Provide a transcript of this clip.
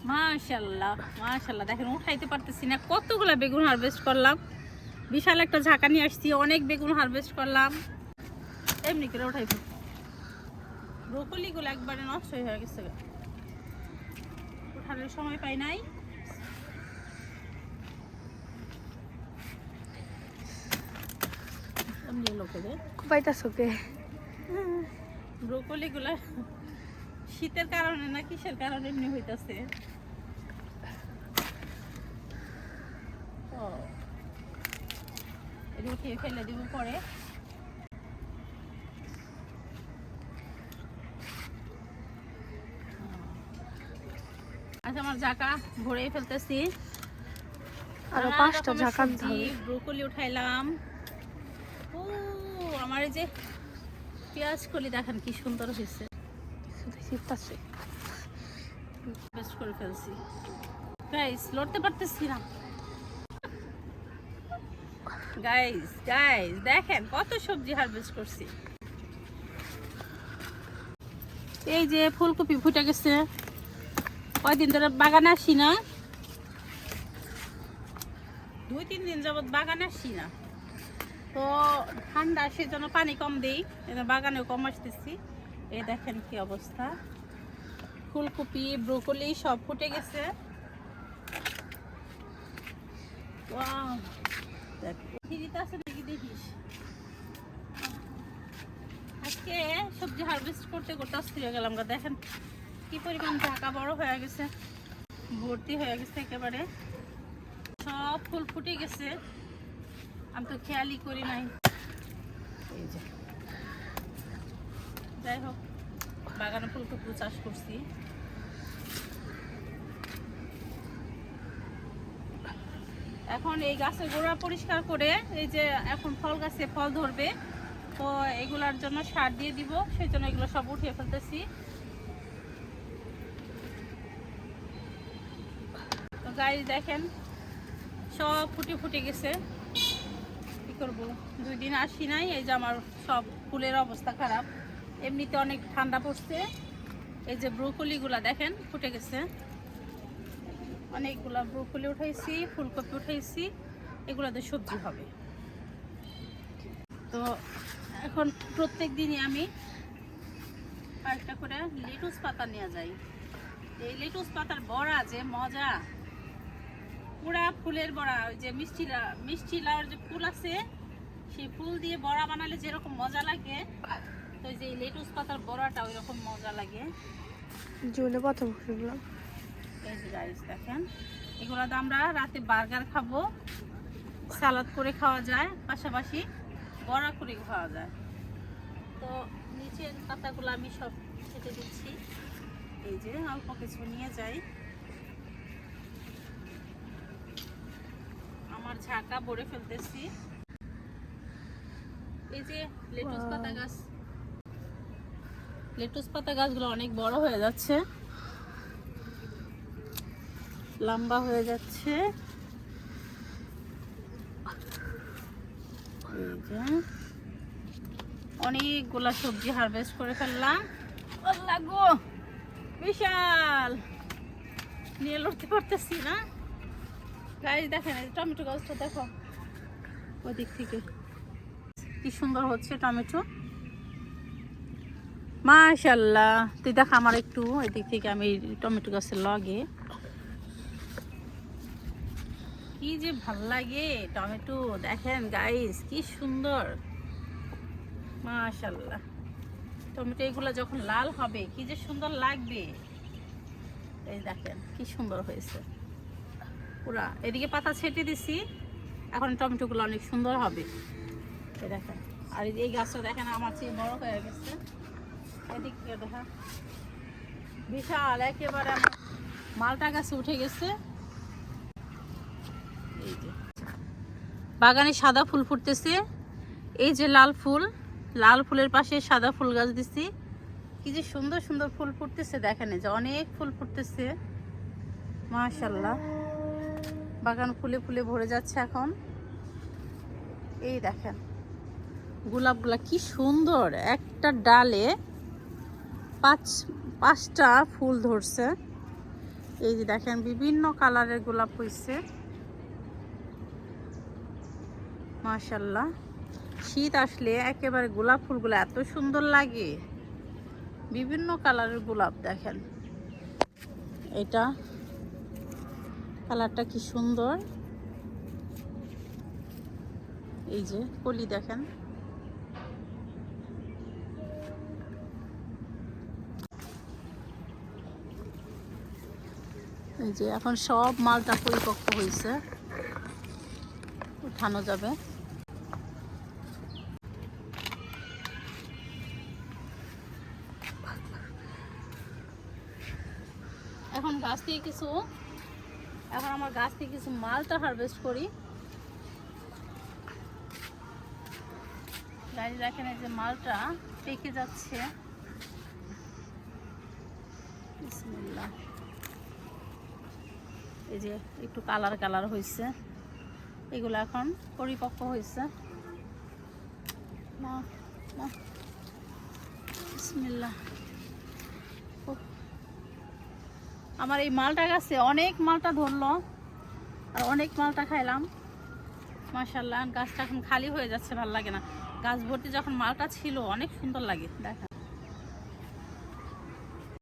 মাশাআল্লাহ মাশাআল্লাহ, দেখেন উঠাইতে পারতেছি না। কতগুলা বেগুন হারভেস্ট করলাম, বিশাল একটা ঝাঁকা নিয়ে আসছি, অনেক বেগুন হারভেস্ট করলাম। এমনি করে উঠাইতে ব্রোকলিগুলো একবারে নষ্ট হয়ে গেছে, উঠানোর সময় পাই নাই। এমনি লোকেদের পাইতাছোকে ব্রোকলিগুলা শীতের কারণে না কিসের কারণে এমনি হইতাছে। ও এটা উঠিয়ে ফেলে দিব পরে। আচ্ছা, আমার ঝাঁকা ভরে ফেলতেছি। আরো 5টা ঝাঁকা ধরে ব্রোকলি উঠাইলাম। ও আমার এই যে পেঁয়াজ কলি দেখেন কি সুন্দর হয়েছে, শীতাছে। বেস্ট করে ফেলছি। গাইস লড়তে পারতেছি না। গাইস গাইস দেখেন কত সবজি হারভেস্ট করছি। এই যে ফুলকপি ফুটে গেছে, কয়দিন ধরে বাগানে আসি না, 2-3 দিন যাবত বাগানে আসি না, তো ঠান্ডা সেজন্য পানি কম দিই, বাগানেও কম আসতেছি। এই দেখেন কি অবস্থা, ফুলকপি ব্রোকলি সব ফুটে গেছে। ওয়াও, দেখ ফ্রিতে আছে নাকি দেখিস। আজকে সবজি হারভেস্ট করতে করতে অস্থির হয়ে গেলাম। দেখেন কি পরিমাণ ঢাকা বড় হয়ে গেছে, ভর্তি হয়ে গেছে একেবারে, সব ফুল ফুটে গেছে, আমি তো খেয়ালই করি নাই। এই যে যাই হোক, বাগানে ফুলকপি চাষ করছি। এখন এই গাছের গোড়া পরিষ্কার করে, এই যে এখন ফল গাছে ফল ধরবে, তো এগুলার জন্য সার দিয়ে দিব, সেই জন্য এগুলো সব উঠিয়ে ফেলতেছি। তো গাইস দেখেন সব ফুটে ফুটে গেছে, কি করবো, 2 দিন আসি নাই, এই যে আমার সব ফুলের অবস্থা খারাপ। এমনিতে অনেক ঠান্ডা পড়ছে। এই যে ব্রোকলিগুলা দেখেন ফুটে গেছে, অনেকগুলা ব্রোকলি উঠাইছি, ফুলকপি উঠাইছি, এগুলাতে সবজি হবে। তো এখন প্রত্যেক দিনই আমি কয়েকটা করে লেটুস পাতা নিয়ে যাই। এই লেটুস পাতার বড়া যে মজা, পুরা ফুলের বড়া, ওই যে মিষ্টি লাউর যে ফুল আছে, সেই ফুল দিয়ে বড়া বানালে যেরকম মজা লাগে, তো যে লেটুস পাতার বড়াটা ওই রকম মজা লাগে। জীবনে প্রথম শুনলাম। এই যে গাইস দেখেন, এগুলো তো আমরা রাতে বার্গার খাবো, সালাদ করে খাওয়া যায়, পাশাপাশি বড়া করে খাওয়া যায়। তো নিচের পাতাগুলো আমি সব কেটে দিচ্ছি, এই যে অল্প কিছু নিয়ে যাই। আমার ঝাঁকা ভরে ফেলতেছি। এই যে লেটুস পাতা গাছ, লেটুস পাতা গাছগুলো অনেক বড় হয়ে যাচ্ছে, লম্বা হয়ে যাচ্ছে। এই যে অনেকগুলা সবজি হারভেস্ট করে ফেললাম। লাগো বিশাল, নিয়ে লড়তে পারতেছি না। গাছ দেখেন, টমেটো গাছটা দেখো, ওই দিক থেকে কি সুন্দর হচ্ছে টমেটো, মাশাআল্লাহ। তুই দেখ আমার একটু ওই দিক থেকে, আমি টমেটো গাছের লগে কি যে ভাল লাগে টমেটো, দেখেন গাইস কি সুন্দর, মাশাআল্লাহ। টমেটো এগুলো যখন লাল হবে কি যে সুন্দর লাগবে। এই দেখেন কি সুন্দর হয়েছে পুরা। এদিকে পাতা ছেটে দিছি, এখন টমেটোগুলো অনেক সুন্দর হবে। এই দেখেন, আর এই গাছটা দেখেন আমার চেয়ে বড় হয়ে গেছে। এদিক থেকে দেখা বিশাল একেবারে, আমার মালটা গাছে উঠে গেছে। এই যে বাগানে সাদা ফুল ফুটতেছে, এই যে লাল ফুল, লাল ফুলের পাশে সাদা ফুল গাছ দিছি, কি যে সুন্দর সুন্দর ফুল ফুটতেছে। দেখেন এই যে অনেক ফুল ফুটতেছে, মাশাআল্লাহ। বাগান ফুলে ফুলে ভরে যাচ্ছে এখন। এই দেখেন গোলাপগুলা কি সুন্দর, একটা ডালে 5টা ফুল ধরছে, এই যে দেখেন বিভিন্ন কালারের গোলাপ হয়েছে, মাশাআল্লাহ। শীত আসলে একেবারে গোলাপ ফুলগুলো এত সুন্দর লাগে, বিভিন্ন কালারের গোলাপ। দেখেন এটা কালারটা কি সুন্দর, এই যে কলি দেখেন। এই যে এখন সব মালটা পরিপক্ক হয়েছে, উঠানো যাবে। এখন আমার গাছ থেকে কিছু মালটা হারভেস্ট করি। গাছ দেখেন এই যে মালটা পেকে যাচ্ছে, বিসমিল্লাহ। এই যে একটু কালার হয়েছে, এগুলো এখন পরিপক্ক হয়েছে। বিসমিল্লাহ। আমার এই মালটা গাছে অনেক মালটা ধরলো আর অনেক মালটা খাইলাম, মাশাআল্লাহ। গাছটা এখন খালি হয়ে যাচ্ছে, ভালো লাগে না। গাছ ভর্তি যখন মালটা ছিল অনেক সুন্দর লাগে। দেখা